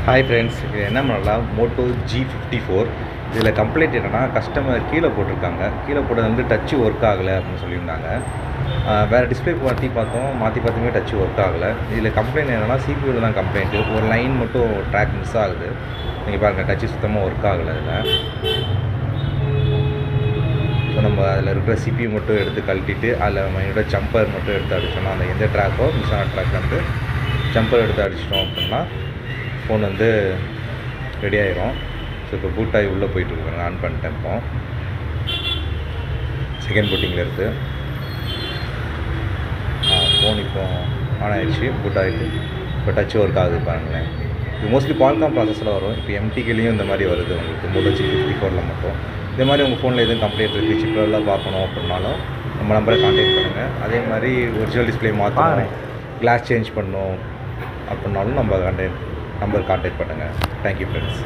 Hi friends, இது என்ன பண்ணலாம், மோட்டோ G54. இதில் கம்ப்ளைண்ட் என்னென்னா, கஸ்டமர் கீழே போட்டிருக்காங்க. கீழே போட்டது வந்து டச்சு ஒர்க் ஆகலை அப்படின்னு சொல்லியிருந்தாங்க. வேறு டிஸ்பிளே மாற்றி பார்த்துமே டச்சு ஒர்க் ஆகலை. இதில் கம்ப்ளைண்ட் என்னென்னா, சிபியூவில் தான் கம்ப்ளைண்ட்டு. ஒரு லைன் மட்டும் ட்ராக் மிஸ் ஆகுது. நீங்கள் பாருங்கள், டச்சு சுத்தமாக ஒர்க் ஆகலை. இதில் ஸோ நம்ம அதில் இருக்கிற சிபியூ மட்டும் எடுத்து கழட்டிட்டு அதில் நம்ம என்னோட ஜம்பர் மட்டும் எடுத்து அடித்தோம்னா, அந்த எந்த ட்ராக்கோ மிஸ் ஆன ட்ராக் வந்து ஜம்பர் எடுத்து அடிச்சிட்டோம் அப்படின்னா ஃபோன் வந்து ரெடி ஆகிரும். ஸோ இப்போ பூட் ஆகி உள்ளே போயிட்டுருக்காங்க. ஆன் பண்ணிட்டேன். இப்போ செகண்ட் பூட்டிங்கில் இருக்குது. ஃபோன் இப்போ ஆன் ஆகிடுச்சு, பூட் ஆகிட்டு இப்போ டச் ஒர்க் ஆகுது பாருங்களேன். இது மோஸ்ட்லி பால்காம் ப்ராசஸில் வரும். இப்போ எம்டிக்கிலையும் இந்த மாதிரி வருது உங்களுக்கு, மோட்டோ G54 மட்டும். இதே மாதிரி உங்கள் ஃபோனில் எதுவும் கம்ப்ளைண்ட் இருக்குது, சிப்லாம் பார்க்கணும் அப்படின்னாலும் நம்ம நம்பரை கான்டாக்ட் பண்ணுங்கள். அதே மாதிரி ஒரிஜினல் டிஸ்பிளே மாற்றணும், கிளாஸ் சேஞ்ச் பண்ணணும் அப்படின்னாலும் நம்ம நம்பர் கான்டாக்ட் பண்ணுங்கள். Thank you friends.